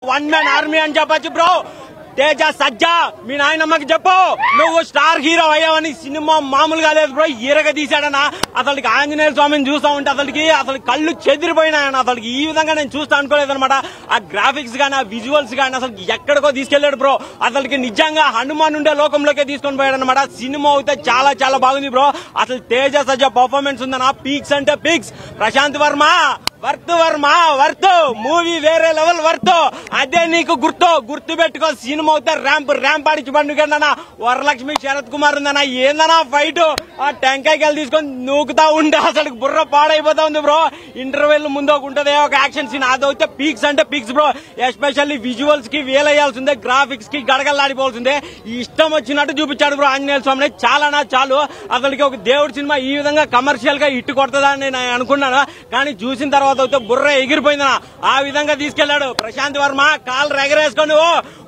One man army అని చెప్పచ్చు bro. Teja సజ్జా మీ నాయనమ్మకి చెప్పు నువ్వు స్టార్ హీరో అయ్యావని. సినిమా మామూలుగా లేదు బ్రో, ఈరగా తీశాడనా. అసలుకి ఆంజనేయ స్వామిని చూస్తా ఉంటే అసలు కళ్ళు చెదిరిపోయినాయన్న. అసలుకి ఈ విధంగా నేను చూస్తా అనుకోలేదన్నమాట. ఆ గ్రాఫిక్స్ గానీ ఆ విజువల్స్ గానీ అసలు ఎక్కడికో తీసుకెళ్లాడు బ్రో. అసలుకి నిజంగా హనుమాన్ ఉండే లోకంలోకే తీసుకొని పోయాడు అనమాట. సినిమా అయితే చాలా చాలా బాగుంది బ్రో. అసలు తేజ సజ్జా పర్ఫార్మెన్స్ ఉందన్న పీక్స్ అంటే peaks. Prashanth Varma worth movie వేరే లెవెల్ వర్త్. అదే నీకు గుర్తు పెట్టుకో. సినిమా అయితే ర్యాంప్ ఆడిచి పండుగన్నా. వరలక్ష్మి శరత్ కుమార్ ఉందన్నా. ఏందన్నా ఫైట్. ఆ టెంకాయలు తీసుకొని నూకుతా ఉంటే అసలు బుర్ర పాడైపోతా ఉంది బ్రో. ఇంటర్వెల్ ముందు ఒక ఉంటది ఒక యాక్షన్ సీన్, అదైతే పీక్స్ అంటే పీక్స్ బ్రో. ఎస్పెషల్లీ విజువల్స్ కి వేలయ్యాల్సిందే, గ్రాఫిక్స్ కి గడగల్లాడిపోవాల్సిందే. ఇష్టం వచ్చినట్టు చూపించాడు బ్రో ఆంజనేయ స్వామిని. చాలు అసలుకి ఒక దేవుడి సినిమా ఈ విధంగా కమర్షియల్ గా హిట్ కొడుతుందని నేను అనుకున్నాను, కానీ చూసిన తర్వాత అయితే బుర్ర ఎగిరిపోయిందనా. ఆ విధంగా తీసుకెళ్లాడు ప్రశాంత్ వర్మ. కాళ్ళు ఎగరేసుకొని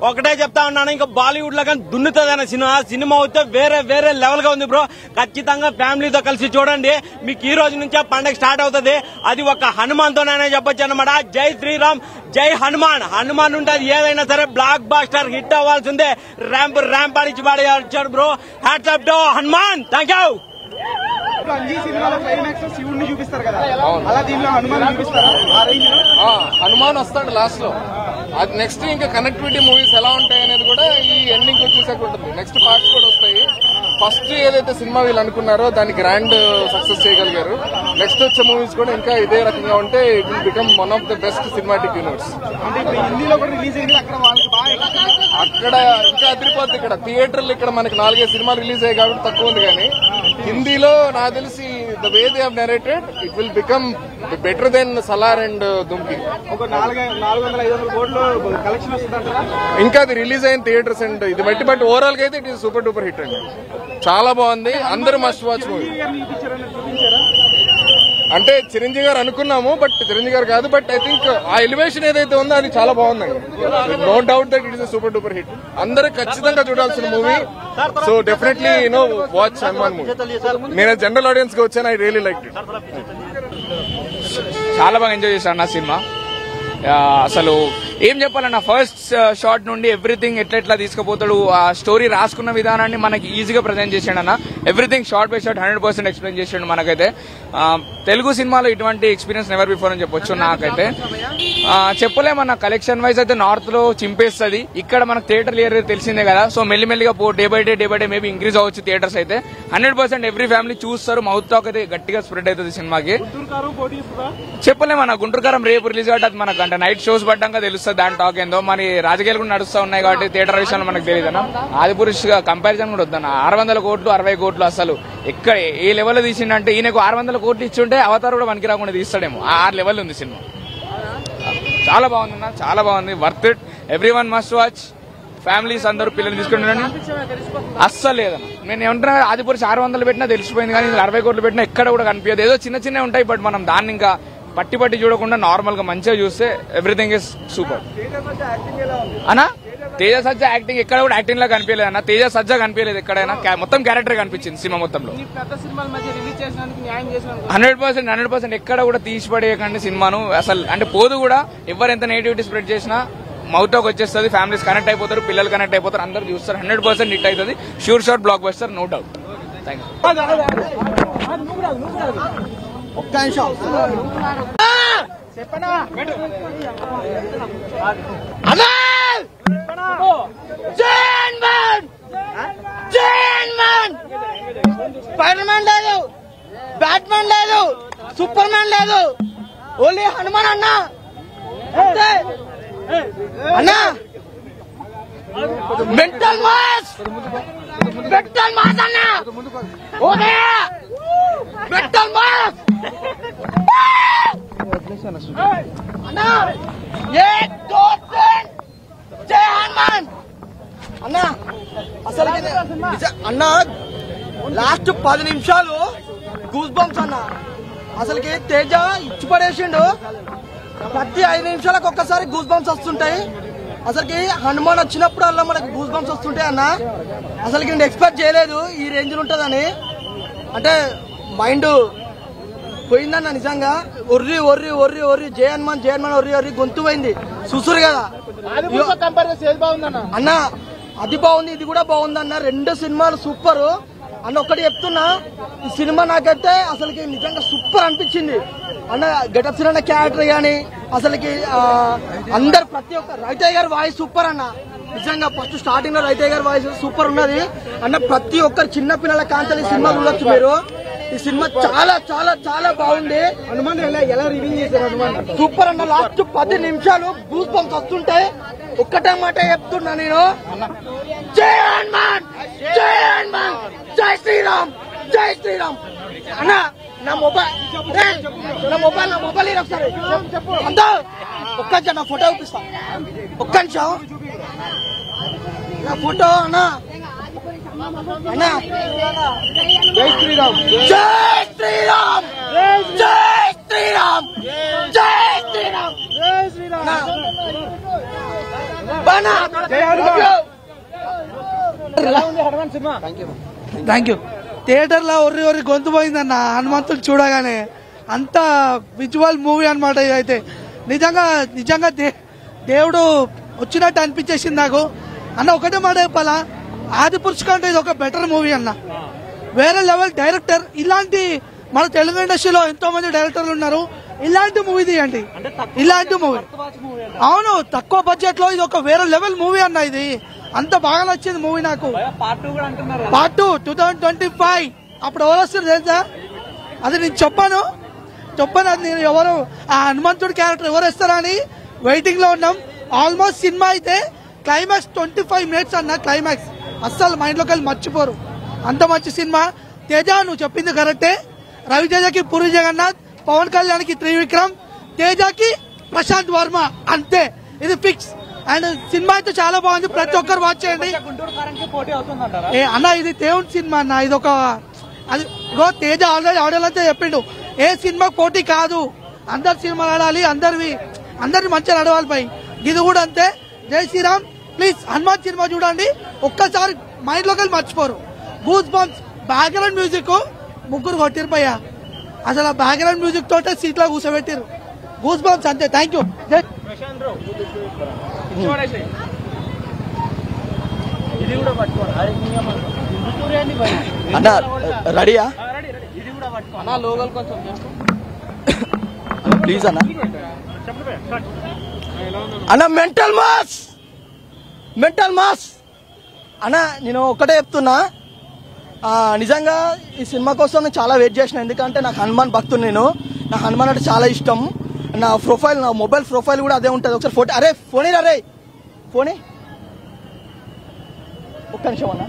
ఒకటే చెప్తా ఉన్నాను, ఇంకా బాలీవుడ్ లో కానీ దున్నుతుందన్న సినిమా అయితే వేరే లెవెల్ గా ఉంది బ్రో. ఖచ్చితంగా ఫ్యామిలీతో కలిసి చూడండి. మీకు ఈ రోజు నుంచే పండగ స్టార్ట్ అవుతుంది. అది ఒక హనుమాన్ తోనే చెప్పొచ్చు అనమాట. జై శ్రీరామ్ జై హనుమాన్ ఉంటుంది. ఏదైనా సరే బ్లాక్ బాస్టర్ హిట్ అవ్వాల్సిందే. ర్యాంప్ ఆడిచి పాడాడు bro. Hats off to Hanuman. Thank you. ఈ సినిమాలో క్లైమాక్స్ శివుడిని చూపిస్తారు కదా, అలా దీనిలో హనుమాన్ చూపిస్తారా? హనుమాన్ వస్తాడు లాస్ట్ లో. అది నెక్స్ట్ ఇంకా కనెక్టివిటీ మూవీస్ ఎలా ఉంటాయి అనేది కూడా ఈ ఎండింగ్ వచ్చేసాక ఉంటుంది. నెక్స్ట్ పార్ట్స్ కూడా వస్తాయి. ఫస్ట్ ఏదైతే సినిమా వీళ్ళు అనుకున్నారో దాన్ని గ్రాండ్ సక్సెస్ చేయగలిగారు. నెక్స్ట్ వచ్చే మూవీస్ కూడా ఇంకా ఇదే రకంగా ఉంటే it will become one of the best cinematic universe. అంటే ఇప్పుడు హిందీలో కూడా రిలీజ్ అయింది, అక్కడ వాళ్ళకి బాగా అక్కడ ఇంకా అదిరిపోద్ది. ఇక్కడ థియేటర్లు ఇక్కడ మనకి 4-5 సినిమాలు రిలీజ్ అయ్యాయి కాబట్టి తక్కువ ఉంది, కానీ హిందీలో నాకు తెలిసి the way they have narrated it will become better then Salaar and Dunki. ఒక 400-500 కోట్లు కలెక్షన్ వస్తుందంటారా? ఇంకా అది రిలీజ్ అయిన థియేటర్స్ అండ్ ఇది బట్ ఓవరాల్ గా అయితే it is super duper hit అండి. చాలా బాగుంది, అందరూ మస్ట్ వాచ్ మూవీ. అంటే చిరంజీవి గారు అనుకున్నాము, బట్ చిరంజీవి గారు కాదు. బట్ ఐ థింక్ ఆ ఎలివేషన్ ఏదైతే ఉందో అది చాలా బాగుందండి. No doubt that it is super duper hit. అందరూ ఖచ్చితంగా చూడాల్సిన movie. So definitely watch Hanuman movie. నేను జనరల్ ఆడియన్స్ గా వచ్చాను. I really like it. చాలా బాగా ఎంజాయ్ చేశాను నా సినిమా. అసలు ఏం చెప్పాలన్న, ఫస్ట్ షాట్ నుండి ఎవ్రీథింగ్ ఎట్లా తీసుకుపోతాడు, ఆ స్టోరీ రాసుకున్న విధానాన్ని మనకి ఈజీగా ప్రజెంట్ చేసాడు అన్న. Everything short by shot 100% explain చేసాడు మనకైతే. తెలుగు సినిమాలో ఇటువంటి ఎక్స్పీరియన్స్ నెవర్ బిఫోర్ అని చెప్పొచ్చు. నాకైతే చెప్పలేమన్న, కలెక్షన్ వైజ్ అయితే నార్త్ లో చింపేస్తుంది. ఇక్కడ మనకు థియేటర్ ఏరియా తెలిసిందే కదా. సో మెల్లిమెల్లిగా day by day maybe increase అవ్వచ్చు థియేటర్స్ అయితే. 100% ఎవ్రీ ఫ్యామిలీ చూస్తారు. మౌత్ టాక్ అయితే గట్టిగా స్ప్రెడ్ అవుతుంది సినిమాకి. చెప్పలేమన్న, గుంటూరుకారం రేపు రిలీజ్ కాబట్టి అది మనకు అంటే నైట్ షోస్ పడ్డాక తెలుస్తుంది దాని టాక్ ఏందో. మరి రాజకీయాలు కూడా నడుస్తూ ఉన్నాయి కాబట్టి థియేటర్ విషయంలో మనకు తెలియదు అన్న. ఆదిపురుష్ కంపారిజన్ కూడా వద్దన్న. 600 కోట్లు 60 కోట్లు అసలు ఎక్కడ ఏ లెవెల్లో తీసిండంటే, ఈయనకు 600 కోట్లు ఇచ్చుంటే అవతార్ కూడా మనకి రాకుండా తీస్తాడేమో. ఆ లెవెల్ ఉంది సినిమా. చాలా బాగుంది అన్న, చాలా బాగుంది. Worth it. Every one must watch. Families అందరూ పిల్లలు తీసుకుంటున్నాను. అస్సలు లేదన్న. నేను ఏమంటున్నా, ఆదిపురుష్ 600 పెట్టినా తెలిసిపోయింది, కానీ 60 కోట్లు పెట్టినా ఎక్కడ కూడా కనిపించదు. ఏదో చిన్న ఉంటాయి, బట్ మనం దాన్ని ఇంకా పట్టి చూడకుండా నార్మల్ గా మంచిగా చూస్తే ఎవ్రీథింగ్ ఇస్ సూపర్ అన్నా. తేజ సజ్జా యాక్టింగ్ ఎక్కడ కూడా యాక్టింగ్ లా కనిపించలేదు అన్న. తేజ సజ్జా కనిపించలేదు ఎక్కడైనా, మొత్తం క్యారెక్టర్ కనిపించింది సినిమా మొత్తంలో. 100% ఎక్కడ కూడా తీసిపడేయకండి సినిమాను అసలు. అంటే పోదు కూడా ఎవరు ఎంత నెగిటివిటీ స్ప్రెడ్ చేసినా మౌత్ టాక్ వచ్చేస్తుంది. ఫ్యామిలీస్ కనెక్ట్ అయిపోతారు, పిల్లలు కనెక్ట్ అయిపోతారు, అందరూ చూస్తారు. 100% హిట్ అవుతుంది. Sure shot blockbuster, no doubt. Thank you. ఒక్క నిమిషం చెప్పనా. స్పైడర్ మ్యాన్ లేదు, బ్యాట్మెన్ లేదు, సూపర్ మ్యాన్ లేదు, ఓన్లీ హనుమాన్ అన్నా. అన్నా మెంటల్ మాస్ అన్నా. ఓకే మెంటల్ మాస్ అన్నా. జై హనుమాన్ అన్నా. అసలు అన్నా లాస్ట్ 10 నిమిషాలు గూస్ బంప్స్ అన్నా. అసలుకి తేజ ఇచ్చి పడేసిండు. ప్రతి 5 నిమిషాలకు ఒక్కసారి గూస్ బంప్స్ వస్తుంటాయి. అసలుకి హనుమాన్ వచ్చినప్పుడు అలా మనకి గూస్ బంప్స్ వస్తుంటాయి అన్న. అసలుకి నేను ఎక్స్పెక్ట్ చేయలేదు ఈ రేంజ్ లో ఉంటుందని. అంటే మైండ్ పోయిందన్న నిజంగా. ఒర్రి జై హనుమాన్ ఒర్రి గొంతు పోయింది. చూసురు కదా. అన్న అది బాగుంది, ఇది కూడా బాగుంది అన్న. 2 సినిమాలు సూపర్ అన్న. ఒకటి చెప్తున్నా, ఈ సినిమా నాకైతే అసలుకి నిజంగా సూపర్ అనిపించింది అన్న. గెటప్ సినిమా క్యారెక్టర్ గానీ అసలుకి అందరు ప్రతి ఒక్క రైతయ్య గారి వాయిస్ సూపర్ అన్న. నిజంగా ఫస్ట్ స్టార్టింగ్ లో రైతయ్య గారి వాయిస్ సూపర్ ఉన్నది అన్న. ప్రతి ఒక్కరు చిన్న పిల్లల కాంతలు ఈ సినిమా చూడొచ్చు మీరు. ఈ సినిమా చాలా చాలా చాలా బాగుంది. హనుమాన్ ఎలా రివ్యూ చేశారు? హనుమాన్ సూపర్ అన్న. లాస్ట్ 10 నిమిషాలు గూస్ బంప్స్ వస్తుంటాయి. ఒక్కటే మాట చెప్తున్నా నేను, జై హనుమాన్, జై హనుమాన్, జై శ్రీరామ్, జై శ్రీరామ్ అన్న. నా మొబైల్ ఒకసారి అంతా ఒక్క నిమిషం నా ఫోటో చూపిస్తా. ఒక్క నిమిషం నా ఫోటో అన్న. అన్న జై శ్రీరామ్, జై శ్రీరామ్, జై శ్రీరామ్, జై శ్రీరామ్, జై శ్రీరామ్. హనుమాన్ సినిమా థ్యాంక్ యూ. థియేటర్ లో ఒర్రి గొంతు పోయిందన్న హనుమంతుడు చూడగానే. అంత విజువల్ మూవీ అనమాట ఇదైతే. నిజంగా దేవుడు వచ్చినట్టు అనిపించేసింది నాకు అన్న. ఒకటే మాట చెప్పాలా, ఆదిపురుష్ కంటే ఇది ఒక బెటర్ మూవీ అన్న. వేరే లెవెల్ డైరెక్టర్. ఇలాంటి మన తెలుగు ఇండస్ట్రీలో ఎంతో మంది డైరెక్టర్లు ఉన్నారు. ఇలాంటి మూవీ తీయండి, ఇలాంటి మూవీ. అవును, తక్కువ బడ్జెట్ లో ఇది ఒక వేరే లెవెల్ మూవీ అన్న. ఇది అంత బాగా నచ్చింది మూవీ నాకు. పార్ట్ 2 2025 అప్పుడు ఎవరు వస్తారు తెలుసా? అది నేను చెప్పాను. అది నేను ఎవరు ఆ హనుమంతుడి క్యారెక్టర్ ఎవరు వస్తారా అని వెయిటింగ్ లో ఉన్నాం. ఆల్మోస్ట్ సినిమా అయితే క్లైమాక్స్ 25 మినిట్స్ అన్న. క్లైమాక్స్ అస్సలు మైండ్ లోకి వెళ్ళి మర్చిపోరు. అంత మంచి సినిమా. తేజ నువ్వు చెప్పింది కరెక్టే. రవితేజకి పూరి జగన్నాథ్, పవన్ కళ్యాణ్కి త్రివిక్రమ్, తేజకి ప్రశాంత్ వర్మ, అంతే. ఇది ఫిక్స్. అండ్ సినిమా అయితే చాలా బాగుంది. ప్రతి ఒక్కరు వాచ్ చేయండి అన్న. ఇది దేవుడి సినిమా అన్న. ఇది ఒక అది ఇగో తేజ ఆల్రెడీ ఆడియో అంతా చెప్పిండు, ఏ సినిమా పోటీ కాదు, అందరు సినిమాలు ఆడాలి, అందరిని మంచిగా నడవాలి పై. ఇది కూడా అంతే. జై శ్రీరామ్. ప్లీజ్ హనుమాన్ సినిమా చూడండి, ఒక్కసారి మైండ్ లోకి వెళ్ళి మర్చిపోరు. గూస్ బంప్స్, బ్యాక్గ్రౌండ్ మ్యూజిక్ 3 కొట్టిరు పయ్య. అసలు ఆ బ్యాక్గ్రౌండ్ మ్యూజిక్ తోటే సీట్ లో కూర్చోబెట్టిరు. గూస్ బంప్స్ అంతే. Thank you. అన్న రెడీయా అన్న? లోగల్ కొంచెం ప్లీజ్ అన్న. అన్న మెంటల్ మాస్ అన్న. నేను ఒక్కటే చెప్తున్నా, నిజంగా ఈ సినిమా కోసం నేను చాలా వెయిట్ చేసిన. ఎందుకంటే నాకు హనుమాన్ భక్తుడు. నా హనుమాన్ అంటే చాలా ఇష్టం. నా మొబైల్ ప్రొఫైల్ కూడా అదే ఉంటుంది. ఒకసారి ఫోటో. అరే ఫోనే ఒక్క నిమిషం అన్న.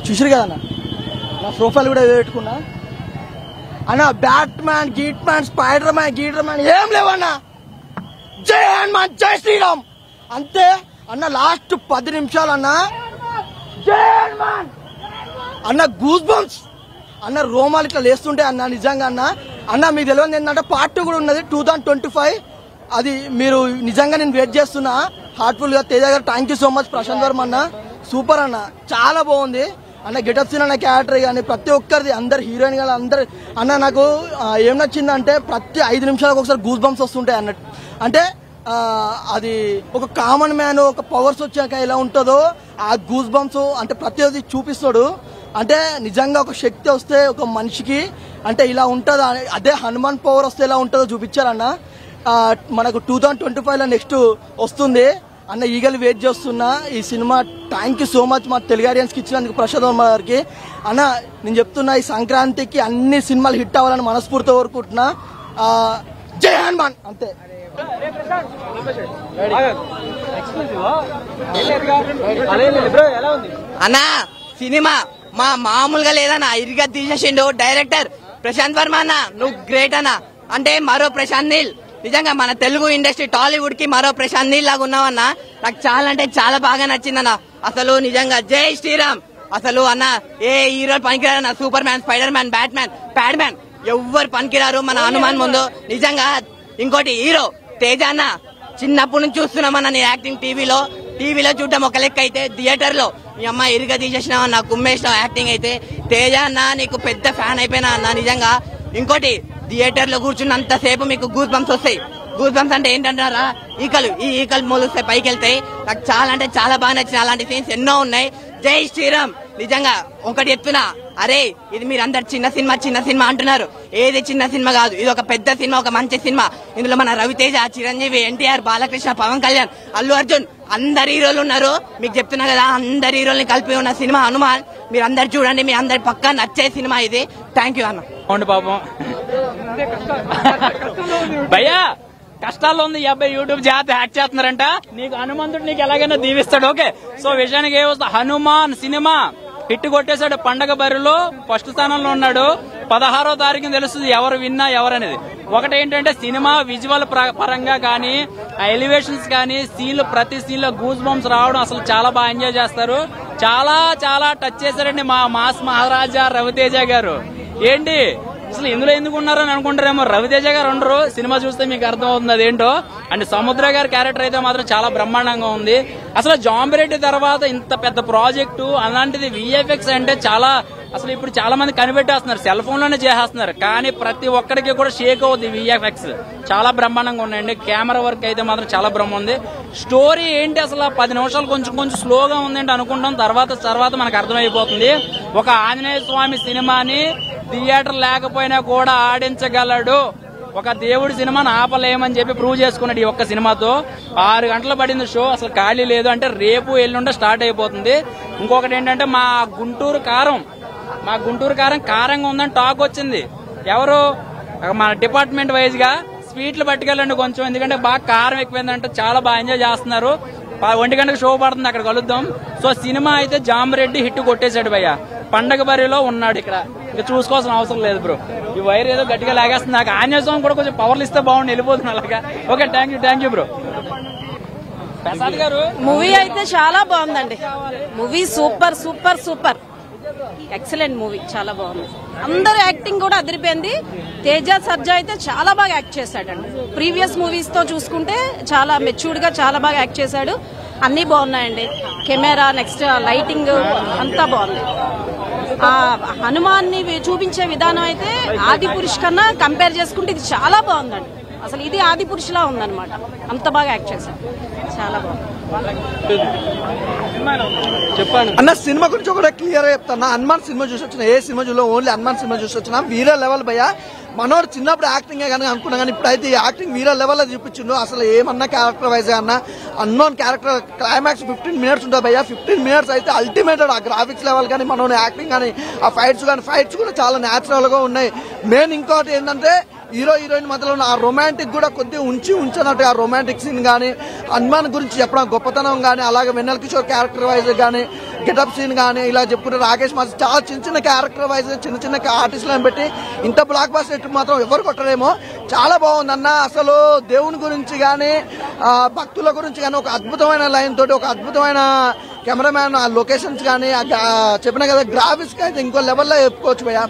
చూసారు కదన్న, నా ప్రొఫైల్ కూడా పెట్టుకున్నా అన్న. బ్యాట్మ్యాన్, స్పైడర్ మ్యాన్ ఏం లేవన్నా. జై హనుమాన్, జై శ్రీరామ్ అంతే అన్న. లాస్ట్ 10 నిమిషాలు అన్న, జై హనుమాన్ అన్న. గూస్ బంప్స్ అన్న. రోమాలు ఇట్లా లేస్తుంటే అన్న. నిజంగా అన్న మీకు తెలియదు ఏంటంటే పార్ట్ 2 కూడా ఉన్నది 2025. అది మీరు నిజంగా నేను వెయిట్ చేస్తున్నా హార్ట్ఫుల్ గా. Teja garu thank you so much. Prashanth Varma అన్న సూపర్ అన్న, చాలా బాగుంది అన్న. గెటప్ సీన్ అన్న, క్యారెక్టర్ కానీ ప్రతి ఒక్కరిది, అందరు హీరోయిన్ కానీ అందరు అన్న. నాకు ఏం నచ్చిందంటే ప్రతి 5 నిమిషాలకు ఒకసారి గూస్ బంప్స్ వస్తుంటాయి అన్నట్టు. అంటే అది ఒక కామన్ మ్యాన్ ఒక పవర్స్ వచ్చాక ఎలా ఉంటుందో ఆ గూస్ బంప్స్ అంటే ప్రతిదీ చూపిస్తాడు. అంటే నిజంగా ఒక శక్తి వస్తే ఒక మనిషికి అంటే ఇలా ఉంటుందా, అదే హనుమాన్ పవర్ వస్తే ఎలా ఉంటుందో చూపించారన్న. మనకు 2025 లో నెక్స్ట్ వస్తుంది అన్న. ఈగలు వెయిట్ చేస్తున్నా ఈ cinema. Thank you so much మా తెలుగు ఆడియన్స్కి ఇచ్చినందుకు ప్రసాద్ వర్మ గారికి అన్న. నేను చెప్తున్నా ఈ సంక్రాంతికి అన్ని సినిమాలు హిట్ అవ్వాలని మనస్ఫూర్తిగా కోరుకుంటున్నా. జై హనుమాన్ అంతే. అన్నా సినిమా మామూలుగా లేదన్నా, ఇరిగా తీసేసిండు డైరెక్టర్ ప్రశాంత్ వర్మ అన్న. నువ్వు గ్రేట్ అన్న. అంటే మరో ప్రశాంత్ నీల్. నిజంగా మన తెలుగు ఇండస్ట్రీ టాలీవుడ్ కి మరో ప్రశాంత్ నీల్ లాగా ఉన్నావన్నా. నాకు చాలా అంటే చాలా బాగా నచ్చిందన్న. అసలు నిజంగా జై శ్రీరామ్. అసలు అన్న ఏ హీరో పనికిరారన్న. Superman, Spiderman, Batman, Padman ఎవ్వరు పనికిరారు మన హనుమాన్ ముందు. నిజంగా ఇంకోటి హీరో తేజ అన్న. చిన్నప్పటి నుంచి చూస్తున్నామన్న నీ యాక్టింగ్. టీవీలో చూడటం ఒక లెక్క అయితే, థియేటర్ లో మీ అమ్మ ఇరుగా తీసేసినావు అన్న, కుమ్మేసినావు యాక్టింగ్ అయితే. తేజ అన్న నీకు పెద్ద ఫ్యాన్ అయిపోయినా అన్న నిజంగా. ఇంకోటి థియేటర్ లో కూర్చున్నంతసేపు మీకు గూస్ బంప్స్ వస్తాయి. గూస్ బంప్స్ అంటే ఏంటంటారా, ఈ ఈకలు మొలుస్తాయి, పైకి వెళ్తాయి. నాకు చాలా అంటే చాలా బాగా నచ్చిన అలాంటి సీన్స్ ఎన్నో ఉన్నాయి. జై శ్రీరామ్. నిజంగా ఒకటి చెప్తున్నా, అరే ఇది మీరందరు చిన్న సినిమా అంటున్నారు. ఏది చిన్న సినిమా కాదు, ఇది ఒక పెద్ద సినిమా, ఒక మంచి సినిమా. ఇందులో మన రవితేజ, చిరంజీవి, ఎన్టీఆర్, బాలకృష్ణ, పవన్ కళ్యాణ్, అల్లు అర్జున్ అందరు హీరోలు ఉన్నారు. మీకు చెప్తున్నా కదా, అందరు హీరోల్ని కలిపి ఉన్న సినిమా హనుమాన్. మీరు అందరు చూడండి, మీ అందరి పక్కా నచ్చే సినిమా ఇది. థ్యాంక్ యూ అన్న. అవును పాపం భయ్యా, కష్టాల్లో ఉంది ఈ అబ్బాయి. యూట్యూబ్ జాతి హ్యాక్ చేస్తున్నారంట. నీకు హనుమంతుడు నీకు ఎలాగైనా దీవిస్తాడు. ఓకే, సో విషయానికి ఏమొస్తా, హనుమాన్ సినిమా హిట్ కొట్టేశాడు. పండగ బరిలో ఫస్ట్ స్థానంలో ఉన్నాడు. 16వ తారీఖున తెలుస్తుంది ఎవరు విన్నా ఎవరనేది. ఒకటి ఏంటంటే సినిమా విజువల్ పరంగా కానీ, ఆ ఎలివేషన్స్ కానీ, సీన్లు ప్రతి సీన్ లో గూస్ బంప్స్ రావడం అసలు చాలా బాగా ఎంజాయ్ చేస్తారు. చాలా చాలా టచ్ చేశారండి మా మాస్ మహారాజా రవితేజ గారు. ఏంటి అసలు ఇందులో ఎందుకు ఉన్నారని అనుకుంటారేమో, రవితేజ గారు ఉండరు. సినిమా చూస్తే మీకు అర్థం అవుతుంది అదేంటో. అండ్ సముద్ర గారి క్యారెక్టర్ అయితే మాత్రం చాలా బ్రహ్మాండంగా ఉంది. అసలు జాంబిరెడ్డి తర్వాత ఇంత పెద్ద ప్రాజెక్టు, అలాంటిది విఎఫ్ఎక్స్ అంటే చాలా, అసలు ఇప్పుడు చాలా మంది కనిపెట్టేస్తున్నారు, సెల్ ఫోన్ లోనే చేసేస్తున్నారు. కానీ ప్రతి ఒక్కరికి కూడా షేక్ అవుతుంది విఎఫ్ఎక్స్. చాలా బ్రహ్మాండంగా ఉన్నాయండి. కెమెరా వర్క్ అయితే మాత్రం చాలా బ్రహ్మ ఉంది. స్టోరీ ఏంటి అసలు 10 నిమిషాలు కొంచెం స్లోగా ఉందంటే అనుకుంటాం, తర్వాత మనకు అర్థమైపోతుంది. ఒక ఆంజనేయ స్వామి సినిమాని థియేటర్ లేకపోయినా కూడా ఆడించగలడు. ఒక దేవుడి సినిమాని ఆపలేమని చెప్పి ప్రూవ్ చేసుకున్నాడు ఈ ఒక్క సినిమాతో. 6 గంటలు పడింది షో, అసలు ఖాళీ లేదు. అంటే రేపు ఎల్లుండి స్టార్ట్ అయిపోతుంది. ఇంకొకటి ఏంటంటే మా గుంటూరు కారం కారంగా ఉందని టాక్ వచ్చింది. ఎవరు మన డిపార్ట్మెంట్ వైజ్ గా స్వీట్లు పట్టుకెళ్ళండి కొంచెం, ఎందుకంటే బాగా కారం ఎక్కువైందంటే. చాలా బాగా ఎంజాయ్ చేస్తున్నారు. 1 గంటకు షో పడుతుంది, అక్కడ కలుద్దాం. సో సినిమా అయితే జాంబిరెడ్డి హిట్ కొట్టేశాడు భయ్య. పండగ బరిలో ఉన్నాడు. ఇక్కడ ఇంకా చూసుకోవాల్సిన అవసరం లేదు బ్రో. ఈ వైర్ ఏదో గట్టిగా లాగేస్తుంది. నాకు ఆంజనేయ స్వామి కూడా కొంచెం పవర్లు ఇస్తే బాగుండి, వెళ్ళిపోతుంది అలాగా. Okay, thank you bro. Prasad గారు, మూవీ అయితే చాలా బాగుందండి. మూవీ సూపర్ ఎక్సలెంట్ మూవీ, చాలా బాగుంది. అందరూ యాక్టింగ్ కూడా అదిరిపోయింది. తేజ సర్జా అయితే చాలా బాగా యాక్ట్ చేశాడండి. ప్రీవియస్ మూవీస్ తో చూసుకుంటే చాలా మెచ్యూర్డ్ గా చాలా బాగా యాక్ట్ చేశాడు. అన్ని బాగున్నాయండి. కెమెరా, నెక్స్ట్ లైటింగ్ అంతా బాగుంది. ఆ హనుమాన్ని చూపించే విధానం అయితే ఆది పురుష్ కన్నా కంపేర్ చేసుకుంటే ఇది చాలా బాగుందండి. అసలు ఇది ఆది పురుషులా ఉందన్నమాట. అంత బాగా యాక్ట్ చేశాడు, చాలా బాగుంది. చెప్పండి అన్న. సినిమా గురించి ఒకటే క్లియర్ గా చెప్తాను. హనుమాన్ సినిమా చూసి వచ్చిన, ఏ సినిమా చూడలో ఓన్లీ హనుమాన్ సినిమా చూసి వచ్చిన. వీరే లెవెల్ భయ్య. మనోడు చిన్నప్పుడు యాక్టింగ్ కానీ అనుకున్నా, కానీ ఇప్పుడైతే యాక్టింగ్ వీరే లెవెల్ లో చూపించిండు. అసలు ఏమన్నా క్యారెక్టర్ వైజ్ అన్నా అన్నోన్ క్యారెక్టర్ క్లైమాక్స్ 15 మినిట్స్ ఉంటుంది భయ్య. 15 మినిట్స్ అయితే అల్టిమేటెడ్. ఆ గ్రాఫిక్స్ లెవెల్ కానీ, మనోని యాక్టింగ్ కానీ, ఆ ఫైట్స్ కూడా చాలా న్యాచురల్ గా ఉన్నాయి. మెయిన్ ఇంకోటి ఏంటంటే హీరో హీరోయిన్ మధ్యలో ఆ రొమాంటిక్ కూడా కొద్దిగా ఉంచినట్టు ఆ రొమాంటిక్ సీన్ కానీ, హనుమాన్ గురించి చెప్పడం గొప్పతనం కానీ, అలాగే వెన్నెల కిషోర్ క్యారెక్టర్ వైజ్ కానీ, గెటప్ సీన్ కానీ, ఇలా చెప్పుకుంటే రాకేష్ మాస్టర్ చాలా చిన్న క్యారెక్టర్ వైజ్ చిన్న ఆర్టిస్టులను పెట్టి ఇంత బ్లాక్ బాస్టర్ మాత్రం ఎవరు కొట్టరేమో. చాలా బాగుంది అన్న. అసలు దేవుని గురించి కానీ, భక్తుల గురించి కానీ ఒక అద్భుతమైన లైన్ తోటి, ఒక అద్భుతమైన కెమెరామ్యాన్, ఆ లొకేషన్స్ కానీ, చెప్పిన కదా గ్రాఫిక్స్ అయితే ఇంకో లెవెల్లో చెప్పుకోవచ్చు భయ్య.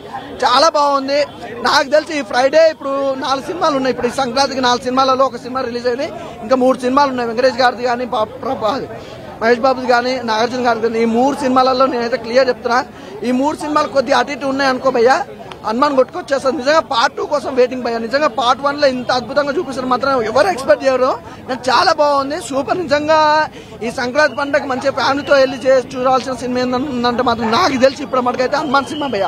చాలా బాగుంది. నాకు తెలిసి ఈ ఫ్రైడే ఇప్పుడు 4 సినిమాలు ఉన్నాయి. ఇప్పుడు ఈ సంక్రాంతికి 4 సినిమాలలో ఒక సినిమా రిలీజ్ అయింది. ఇంకా 3 సినిమాలు ఉన్నాయి. వెంకటేష్ గారిది కానీ, మహేష్ బాబుది కానీ, నాగార్జున గారిది కానీ. ఈ 3 సినిమాలలో నేనైతే క్లియర్ చెప్తున్నా, ఈ 3 సినిమాలు కొద్దిగా అటు ఇటు ఉన్నాయి అనుకో భయ్య, హనుమాన్ కొట్టుకొచ్చేస్తారు. నిజంగా పార్ట్ 2 కోసం వెయిటింగ్ భయ్య. నిజంగా పార్ట్ 1 లో ఇంత అద్భుతంగా చూపిస్తారు మాత్రం ఎవరు ఎక్స్పెక్ట్ చేయరు. నాకు చాలా బాగుంది, సూపర్. నిజంగా ఈ సంక్రాంతి పండుగ మంచిగా ఫ్యామిలీతో వెళ్ళి చూడాల్సిన సినిమా ఏంటంటే మాత్రం నాకు తెలిసి ఇప్పుడు మనకైతే హనుమాన్ సినిమా భయ్య.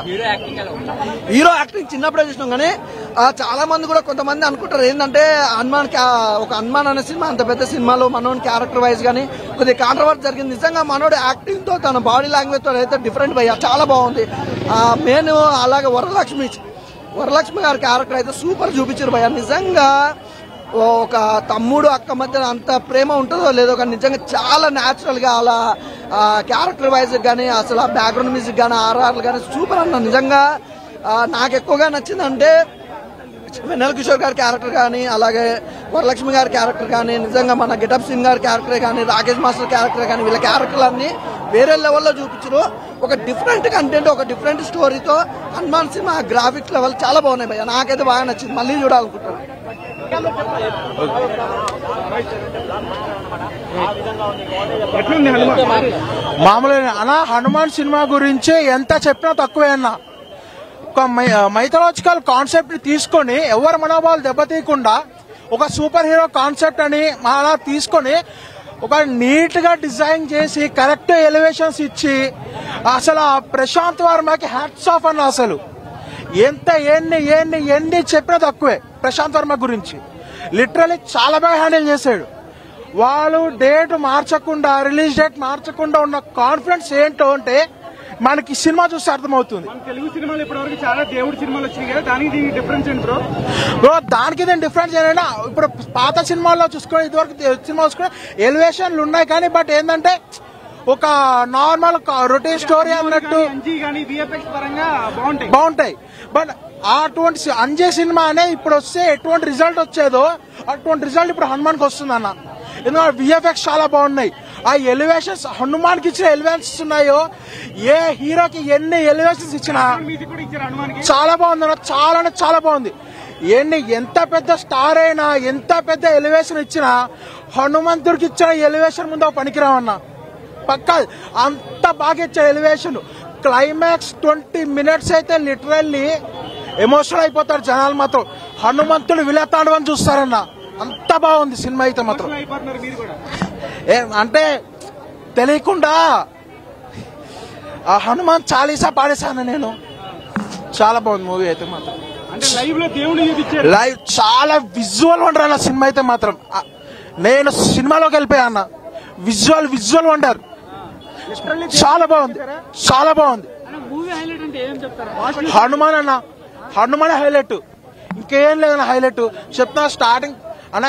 హీరో యాక్టింగ్ చిన్నప్పుడే చూసినాం, కానీ చాలా మంది కూడా కొంతమంది అనుకుంటారు ఏంటంటే ఒక హనుమాన్ అనే సినిమా అంత పెద్ద సినిమాలో మనోని క్యారెక్టర్ వైజ్ కానీ కొద్దిగా కాంట్రవర్సీ జరిగింది. నిజంగా మనోడు యాక్టింగ్ తో, తన బాడీ లాంగ్వేజ్ తో అయితే డిఫరెంట్ భయ్య, చాలా బాగుంది. మెయిన్ అలాగే వరలక్ష్మి గారి క్యారెక్టర్ అయితే సూపర్ చూపించారు భయ్య. నిజంగా ఒక తమ్ముడు అక్క మధ్య అంత ప్రేమ ఉంటుందో లేదో కానీ నిజంగా చాలా న్యాచురల్ గా అలా క్యారెక్టర్ వైజ్ కానీ, అసలు ఆ బ్యాక్గ్రౌండ్ మ్యూజిక్ కానీ, ఆర్ఆర్లు కానీ సూపర్ అన్న. నిజంగా నాకు ఎక్కువగా నచ్చిందంటే వెన్నెల కిషోర్ గారి క్యారెక్టర్ కానీ, అలాగే వరలక్ష్మి గారి క్యారెక్టర్ కానీ, నిజంగా మన గెటప్ సింగ్ గారి క్యారెక్టర్ కానీ, రాకేష్ మాస్టర్ క్యారెక్టర్ కానీ, వీళ్ళ క్యారెక్టర్లన్నీ వేరే లెవెల్లో చూపించారు. ఒక డిఫరెంట్ కంటెంట్, ఒక డిఫరెంట్ స్టోరీతో హనుమాన్ సినిమా గ్రాఫిక్స్ లెవెల్ చాలా బాగున్నాయి భయ్య. నాకైతే బాగా నచ్చింది, మళ్ళీ చూడాలనుకుంటున్నాను. మామూలుగా అన్న, హనుమాన్ సినిమా గురించి ఎంత చెప్పినా తక్కువే అన్న. ఒక మైథలాజికల్ కాన్సెప్ట్ ని తీసుకొని ఎవరి మనోభావాలు దెబ్బతీయకుండా ఒక సూపర్ హీరో కాన్సెప్ట్ అని అలా తీసుకొని ఒక నీట్ గా డిజైన్ చేసి కరెక్ట్ ఎలివేషన్స్ ఇచ్చి అసలు ఆ ప్రశాంత్ వర్మకి హ్యాట్స్ ఆఫ్ అన్న. అసలు ఎంత ఎన్ని చెప్పినా తక్కువే ప్రశాంత్ వర్మ గురించి. లిటరలీ చాలా బాగా హ్యాండిల్ చేశాడు. వాళ్ళు డేట్ మార్చకుండా, రిలీజ్ డేట్ మార్చకుండా ఉన్న కాన్ఫిడెన్స్ ఏంటో అంటే మనకి సినిమా చూస్తే అర్థమవుతుంది. తెలుగు సినిమాలు ఇప్పటివరకు చాలా దేవుడి సినిమాలు వచ్చినాయి కదా, దానికి దీనికి డిఫరెన్స్ ఏంటి బ్రో? దానికి దీని డిఫరెన్స్ ఏంటంటే ఇప్పుడు పాత సినిమాల్లో చూసుకొని ఇదివరకు సినిమా చూసుకుని ఎలివేషన్లు ఉన్నాయి కానీ బట్ ఏంటంటే ఒక నార్మల్ రొటీన్ స్టోరీ అన్నట్టు బాగుంటాయి. బట్ అటువంటి అంజే సినిమా అనే ఇప్పుడు వస్తే ఎటువంటి రిజల్ట్ వచ్చేదో అటువంటి రిజల్ట్ ఇప్పుడు హనుమాన్కి వస్తుంది అన్న. ఎందుకంటే విఎఫ్ఎక్స్ చాలా బాగున్నాయి. ఆ ఎలివేషన్స్ హనుమాన్కి ఇచ్చిన ఎలివేషన్స్ ఉన్నాయో ఏ హీరోకి ఎన్ని ఎలివేషన్స్ ఇచ్చినా చాలా బాగుంది అన్న. చాలా బాగుంది. ఎంత పెద్ద స్టార్ అయినా ఎంత పెద్ద ఎలివేషన్ ఇచ్చినా హనుమంతుడికి ఇచ్చిన ఎలివేషన్ ముందు పనికిరావన్నా. పక్కా అంత బాగా ఇచ్చారు ఎలివేషన్. క్లైమాక్స్ 20 minutes అయితే లిటరల్లీ ఎమోషనల్ అయిపోతారు జనాలు. మాత్రం హనుమంతుడు విలతాడు అని చూస్తారన్న. అంత బాగుంది సినిమా అయితే మాత్రం. అంటే తెలియకుండా ఆ హనుమాన్ చాలీసా పాడేశాను నేను. చాలా బాగుంది మూవీ అయితే మాత్రం. లైవ్ చాలా విజువల్ వండర్ అన్న సినిమా అయితే మాత్రం. నేను సినిమాలోకి వెళ్ళిపోయా అన్న. విజువల్ వండర్ చాలా బాగుంది. హనుమాన్ అన్న, హనుమాన్ హైలైట్, ఇంకేం లేదన్న హైలైట్. చెప్తా స్టార్టింగ్ అన్న.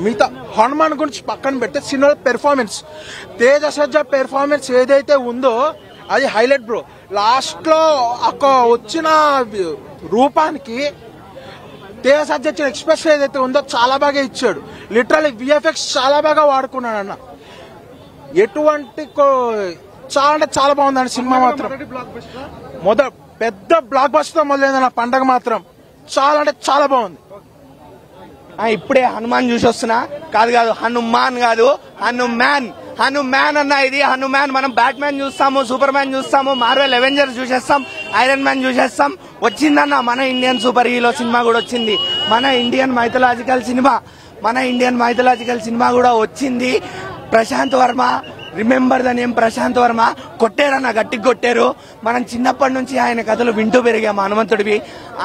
మిగతా హనుమాన్ గురించి పక్కన పెడితే సినిమా పెర్ఫార్మెన్స్, తేజ సజ్జ పెర్ఫార్మెన్స్ ఏదైతే ఉందో అది హైలైట్ బ్రో. లాస్ట్ లో వచ్చిన రూపానికి తేజ సజ్జ ఇచ్చిన ఎక్స్ప్రెషన్ ఏదైతే ఉందో చాలా బాగా ఇచ్చాడు. లిటరల్లీ విఎఫ్ఎక్స్ చాలా బాగా వాడుకున్నాడు అన్న. ఎటువంటి చాలా బాగుందండి సినిమా మాత్రం. పెద్ద బ్లాక్ బస్టర్ మొదలైందన్న పండగ మాత్రం. చాలా బాగుంది. ఇప్పుడే హనుమాన్ చూసి వస్తున్నా. కాదు హనుమాన్ కాదు, హనుమాన్ అన్న. ఇది హనుమాన్. మనం బ్యాట్ మ్యాన్ చూస్తాము, సూపర్ మ్యాన్ చూస్తాము, మార్వెల్ అవెంజర్స్ చూసేస్తాం, ఐరన్ మ్యాన్ చూసేస్తాం. వచ్చిందన్న మన ఇండియన్ సూపర్ హీరో సినిమా కూడా వచ్చింది. మన ఇండియన్ మైథలాజికల్ సినిమా కూడా వచ్చింది. Prasanth Varma, remember the name Prasanth Varma. కొట్టారన్న, గట్టిగా కొట్టారు. మనం చిన్నప్పటి నుంచి ఆయన కథలు వింటూ పెరిగాము హనుమంతుడివి.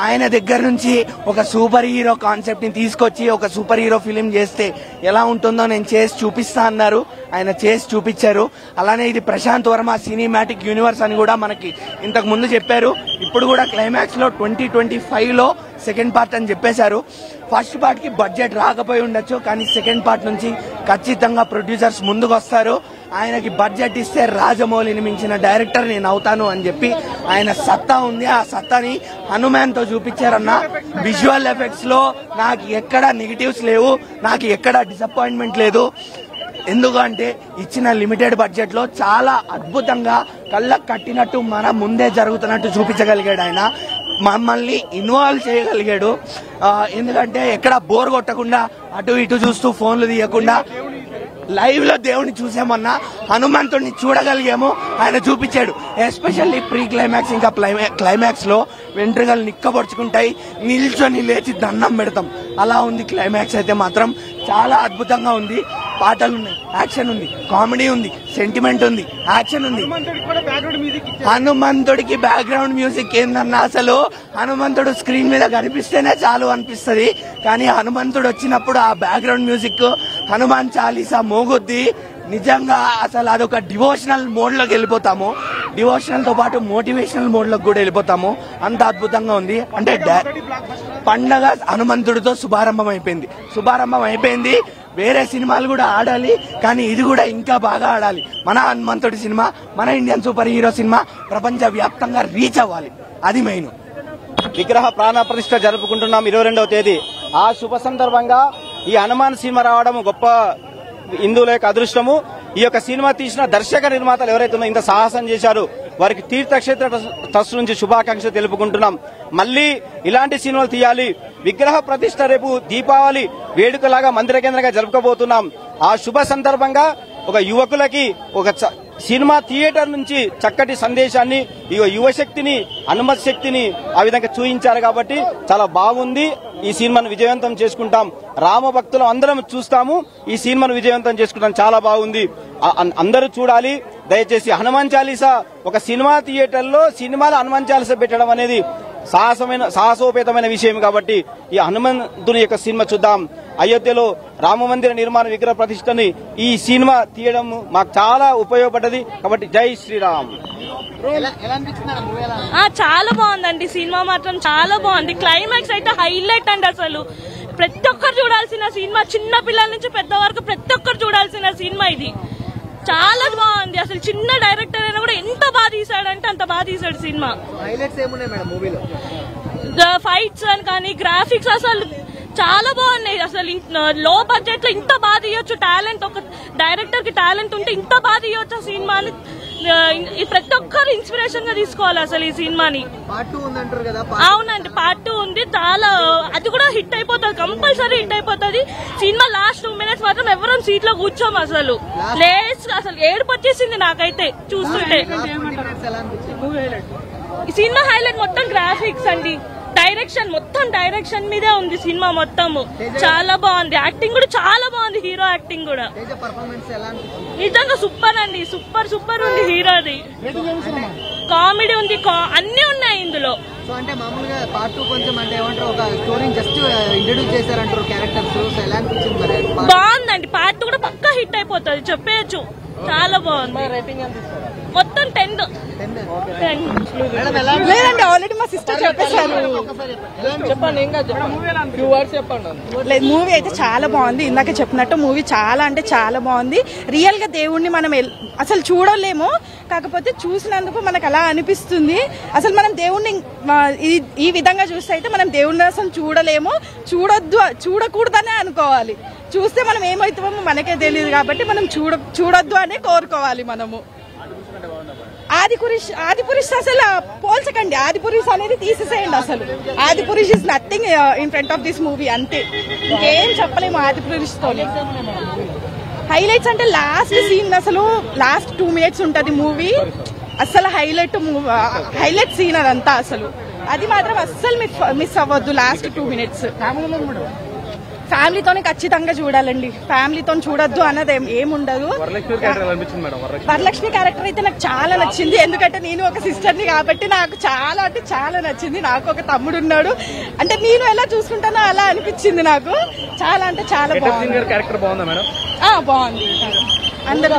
ఆయన దగ్గర నుంచి ఒక సూపర్ హీరో కాన్సెప్ట్ ని తీసుకొచ్చి ఒక సూపర్ హీరో ఫిలిం చేస్తే ఎలా ఉంటుందో నేను చేసి చూపిస్తా అన్నారు. ఆయన చేసి చూపించారు. అలానే ఇది ప్రశాంత్ వర్మ సినిమాటిక్ యూనివర్స్ అని కూడా మనకి ఇంతకు ముందు చెప్పారు. ఇప్పుడు కూడా క్లైమాక్స్ లో 2025లో సెకండ్ పార్ట్ అని చెప్పేశారు. ఫస్ట్ పార్ట్ కి బడ్జెట్ రాకపోయి ఉండొచ్చు, కానీ సెకండ్ పార్ట్ నుంచి ఖచ్చితంగా ప్రొడ్యూసర్స్ ముందుకు వస్తారు. ఆయనకి బడ్జెట్ ఇస్తే రాజమౌళిని మించిన డైరెక్టర్ నేను అవుతాను అని చెప్పి ఆయన సత్తా ఉంది. ఆ సత్తాని హనుమాన్ తో చూపించారన్న. విజువల్ ఎఫెక్ట్స్ లో నాకు ఎక్కడ నెగిటివ్స్ లేవు, నాకు ఎక్కడ డిసప్పాయింట్మెంట్ లేదు. ఎందుకంటే ఇచ్చిన లిమిటెడ్ బడ్జెట్ లో చాలా అద్భుతంగా కళ్ళకు కట్టినట్టు మన ముందే జరుగుతున్నట్టు చూపించగలిగాడు ఆయన. మమ్మల్ని ఇన్వాల్వ్ చేయగలిగాడు. ఎందుకంటే ఎక్కడ బోర్ కొట్టకుండా అటు ఇటు చూస్తూ ఫోన్లు తీయకుండా లైవ్ లో దేవుడిని చూసామన్నా, హనుమంతుడిని చూడగలిగాము. ఆయన చూపించాడు. ఎస్పెషల్లీ ప్రీ క్లైమాక్స్ ఇంకా క్లైమాక్స్ లో వెంట్రుకలు నిక్కబొడుచుకుంటాయి, నిల్చొని లేచి దండం పెడతాం. అలా ఉంది క్లైమాక్స్ అయితే మాత్రం. చాలా అద్భుతంగా ఉంది. పాటలు ఉన్నాయి, యాక్షన్ ఉంది, కామెడీ ఉంది, సెంటిమెంట్ ఉంది, యాక్షన్ ఉంది. హనుమంతుడికి బ్యాక్గ్రౌండ్ మ్యూజిక్ ఏందన్నా, అసలు హనుమంతుడు స్క్రీన్ మీద కనిపిస్తేనే చాలు అనిపిస్తుంది. కానీ హనుమంతుడు వచ్చినప్పుడు ఆ బ్యాక్గ్రౌండ్ మ్యూజిక్ హనుమాన్ చాలీసా మోగొద్ది. నిజంగా అసలు అదొక డివోషనల్ మోడ్ లోకి వెళ్ళిపోతాము. డివోషనల్ తో పాటు మోటివేషనల్ మోడ్ లోకి కూడా వెళ్ళిపోతాము. అంత అద్భుతంగా ఉంది. అంటే పండగ హనుమంతుడితో శుభారంభం అయిపోయింది. వేరే సినిమాలు కూడా ఆడాలి, కానీ ఇది కూడా ఇంకా బాగా ఆడాలి. మన హనుమంతుడి సినిమా, మన ఇండియన్ సూపర్ హీరో సినిమా ప్రపంచ వ్యాప్తంగా రీచ్ అవ్వాలి. అది మెయిన్. విగ్రహ ప్రాణ ప్రతిష్ఠ జరుపుకుంటున్నాం 22వ తేదీ. ఆ శుభ సందర్భంగా ఈ హనుమాన్ సినిమా రావడం గొప్ప హిందువుల యొక్క అదృష్టము. ఈ యొక్క సినిమా తీసిన దర్శక నిర్మాతలు ఎవరైతే ఉన్నారో ఇంత సాహసం చేశారు వారికి తీర్థక్షేత్ర ట్రస్ట్ నుంచి శుభాకాంక్షలు తెలుపుకుంటున్నాం. మళ్లీ ఇలాంటి సినిమాలు తీయాలి. విగ్రహ ప్రతిష్ఠ రేపు దీపావళి వేడుకలాగా మందిర కేంద్రంగా జరుపుకోబోతున్నాం. ఆ శుభ సందర్భంగా ఒక యువకులకి ఒక సినిమా థియేటర్ నుంచి చక్కటి సందేశాన్ని యువశక్తిని హనుమత్ శక్తిని ఆ విధంగా చూపించారు కాబట్టి చాలా బాగుంది. ఈ సినిమాను విజయవంతం చేసుకుంటాం, రామభక్తులు అందరం చూస్తాము, ఈ సినిమాను విజయవంతం చేసుకుంటాం. చాలా బాగుంది, అందరూ చూడాలి. దయచేసి హనుమాన్ చాలీసా ఒక సినిమా థియేటర్లో సినిమాలో హనుమాన్ చాలీసా పెట్టడం అనేది సాహసోపేతమైన విషయం కాబట్టి ఈ హనుమంతుని యొక్క సినిమా చూద్దాం. అయోధ్యలో రామ మందిర నిర్మాణ విగ్రహ ప్రతిష్టని ఈ సినిమా తీయడం మాకు చాలా ఉపయోగపడ్డది కాబట్టి జై శ్రీరామ్. చాలా బాగుందండి సినిమా, మాత్రం చాలా బాగుంది. క్లైమాక్స్ అయితే హైలైట్ అండి. అసలు ప్రతి ఒక్కరు చూడాల్సిన సినిమా, చిన్న పిల్లల నుంచి పెద్ద వరకు ప్రతి ఒక్కరు చూడాల్సిన సినిమా ఇది. చాలా బాగుంది. అసలు చిన్న డైరెక్టర్ అయినా కూడా ఎంత బాగా తీసాడంటే అంత బాగా తీసాడు సినిమా. హైలైట్స్ ఏమున్నాయి మేడం మూవీలో? ఫైట్స్ అని కానీ గ్రాఫిక్స్ అసలు చాలా బాగున్నాయి. అసలు లో బడ్జెట్ లో ఇంత బాగా తీయొచ్చు. టాలెంట్, ఒక డైరెక్టర్ కి టాలెంట్ ఉంటే ఇంత బాగా తీయొచ్చు ఆ సినిమాని. ప్రతి ఒక్కరు ఇన్స్పిరేషన్ గా తీసుకోవాలి అసలు ఈ సినిమాని. పార్ట్ 2 ఉందంటారు కదా? అవునండి, పార్ట్ 2 ఉంది. చాలా, అది కూడా హిట్ అయిపోతుంది, కంపల్సరీ హిట్ అయిపోతుంది. సినిమా లాస్ట్ 2 minutes మాత్రం ఎవరం సీట్ లో కూర్చోము. అసలు అసలు ఏడుపు వచ్చేసింది నాకైతే చూస్తుంటే. ఈ సినిమా హైలైట్ మొత్తం గ్రాఫిక్స్ అండి, డైరెక్షన్, మొత్తం డైరెక్షన్ మీదే ఉంది సినిమా మొత్తము. చాలా బాగుంది. యాక్టింగ్ కూడా చాలా బాగుంది, హీరో యాక్టింగ్ కూడా నిజంగా సూపర్ అండి. సూపర్ ఉంది హీరోది. కామెడీ ఉంది, అన్ని ఉన్నాయి ఇందులో. సో అంటే మామూలుగా పార్ట్ 2 కొంచెం అంటే ఏమంటారు, ఒక స్టోరీని జస్ట్ ఇంట్రడ్యూస్ చేశారంటారు క్యారెక్టర్స్. సో ఎలా అనిపించింది మరి? బాగుందండి, పార్ట్ 2 కూడా పక్కా హిట్ అయిపోతుంది, చెప్పేయచ్చు. చాలా బాగుంది. మొత్తం 10. లేదండి, ఆల్రెడీ మా సిస్టర్ చెప్పేశారు. చెప్పండి, ఇంకా చెప్పండి. మూవీ అయితే చాలా బాగుంది. ఇందాక చెప్పినట్టు మూవీ చాలా అంటే చాలా బాగుంది. రియల్ గా దేవుణ్ణి మనం అసలు చూడలేము, కాకపోతే చూసినందుకు మనకు అలా అనిపిస్తుంది. అసలు మనం దేవుణ్ణి ఈ విధంగా చూస్తే అయితే మనం దేవుణ్ణి అసలు చూడలేము, చూడకూడదనే అనుకోవాలి. చూస్తే మనం ఏమవుతామో మనకే తెలియదు కాబట్టి మనం చూడొద్దు అనే కోరుకోవాలి మనము. ఆదిపురుష్ అసలు పోల్చకండి, ఆదిపురుష్ అనేది తీసేసేయండి. అసలు Adipurush is nothing in front of this movie, అంతే, ఇంకేం చెప్పలేము ఆదిపురుష్ తో. హైలైట్స్ అంటే లాస్ట్ సీన్, అసలు లాస్ట్ 2 minutes ఉంటది మూవీ, అసలు హైలైట్ సీన్ అదంతా. అసలు అది మాత్రం అస్సలు మిస్ అవ్వద్దు. లాస్ట్ 2 minutes ఫ్యామిలీతోనే ఖచ్చితంగా చూడాలండి. ఫ్యామిలీతో చూడొద్దు అన్నది ఏముండదు. వరలక్ష్మి క్యారెక్టర్ అయితే నాకు చాలా నచ్చింది, ఎందుకంటే నేను ఒక సిస్టర్ని కాబట్టి నాకు చాలా అంటే చాలా నచ్చింది. నాకు ఒక తమ్ముడు ఉన్నాడు, అంటే నేను ఎలా చూసుకుంటానో అలా అనిపించింది నాకు. చాలా అంటే చాలా బాగుంది. బాగుంది అందరూ.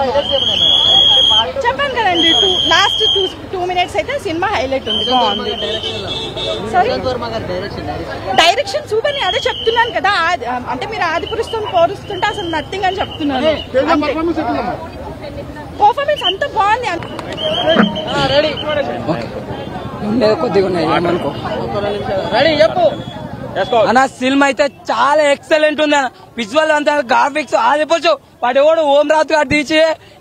చెప్పాను కదండి, లాస్ట్ 2 minutes అయితే సినిమా హైలైట్ ఉంది, బాగుంది. డైరెక్షన్ సూపర్, అదే చెప్తున్నాను కదా. అంటే మీరు ఆదిపురుషుతో పోరుస్తుంటే అసలు నథింగ్ అని చెప్తున్నాను. పర్ఫార్మెన్స్ అంతా బాగుంది. అన్న సినిమా అయితే చాలా ఎక్సలెంట్ ఉంది అన్న. విజువల్ అంతా, గ్రాఫిక్స్ ఆదిపోవచ్చు. వాడు ఎవడు ఓం రాత్ గారు తీసి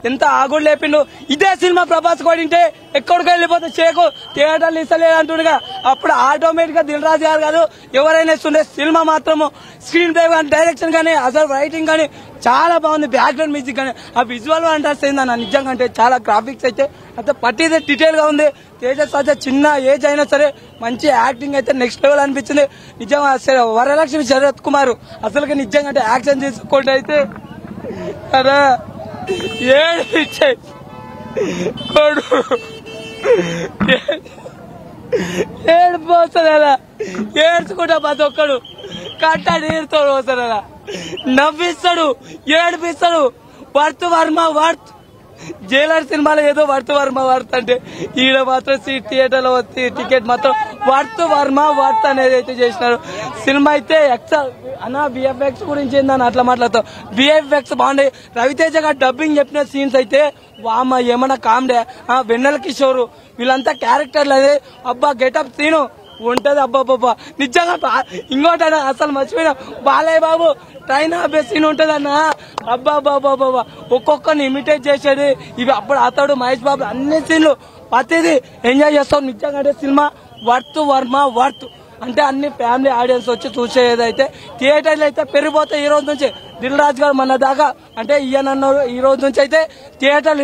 ఎంత ఆగుడు లేపిండు. ఇదే సినిమా ప్రభాస్ కొడింటే ఎక్కడికి వెళ్ళిపోతే షేకు థియేటర్లు ఇస్తలేదు అంటుండగా అప్పుడు ఆటోమేటిక్ గా దిల్ రాజు గారు కాదు ఎవరైనా ఇస్తుండే. సినిమా మాత్రము స్క్రీన్ ప్లే కానీ, డైరెక్షన్ కానీ, అసలు రైటింగ్ కానీ చాలా బాగుంది. బ్యాక్గ్రౌండ్ మ్యూజిక్ కానీ, ఆ విజువల్ ఇంట్రెస్ట్ అయిందన్న నిజంగా. అంటే చాలా గ్రాఫిక్స్ అయితే అంత పట్టిదే డీటెయిల్ గా ఉంది. తేజస్ అయితే చిన్న ఏజ్ అయినా సరే మంచి యాక్టింగ్ అయితే నెక్స్ట్ లెవెల్ అనిపించింది నిజంగా. వరలక్ష్మి శరత్ కుమార్ అసలుకి నిజంగా అంటే యాక్షన్ తీసుకుంటే అయితే అరే ఏడుపోతుంది అలా, ఏడ్చుకుంటా ప్రతి ఒక్కడు కట్ట నీరుతాడు వస్తాడు, అలా నవ్విస్తాడు, ఏడిపిస్తాడు. వర్త్ వర్మ వర్త్ జైలర్ సినిమాలో ఏదో వర్త్ వర్మ వర్త్ అంటే ఈడ మాత్రం థియేటర్ లో వచ్చి టికెట్ మాత్రం వర్త్ వర్మ వర్త్ అనేది అయితే చేసినారు. సినిమా అయితే ఎక్సల్ అన్న. విఎఫ్ఎక్స్ గురించి ఏందని అట్లా మాట్లాడతాం, విఎఫ్ఎక్స్ బాగుండే. రవితేజ గారు డబ్బింగ్ చెప్పిన సీన్స్ అయితే వామ ఏమన్నా కామెడీ. వెన్నెల కిషోర్ వీళ్ళంతా క్యారెక్టర్లు అదే అబ్బా గెటప్ సీను ఉంటది అబ్బాబ్బా నిజంగా. ఇంకోటి అసలు మర్చిపోయినా, బాలయ్య బాబు ట్రైన్ ఆపే సీన్ ఉంటది అన్న. అబ్బాబ్బాబ్బా ఒక్కొక్కరిని ఇమిటేట్ చేసేది. ఇవి అప్పుడు అతడు మహేష్ బాబు అన్ని సీన్లు ప్రతిదీ ఎంజాయ్ చేస్తాం నిజంగా. అంటే సినిమా వర్త్ వర్మ వర్త్ అంటే అన్ని ఫ్యామిలీ ఆడియన్స్ వచ్చి చూసేది అయితే థియేటర్లు అయితే పెరిగిపోతాయి. ఈ రోజు నుంచి దిల్ రాజు గారు మన దాకా అంటే ఈయనన్నారు, ఈ రోజు నుంచి అయితే థియేటర్లు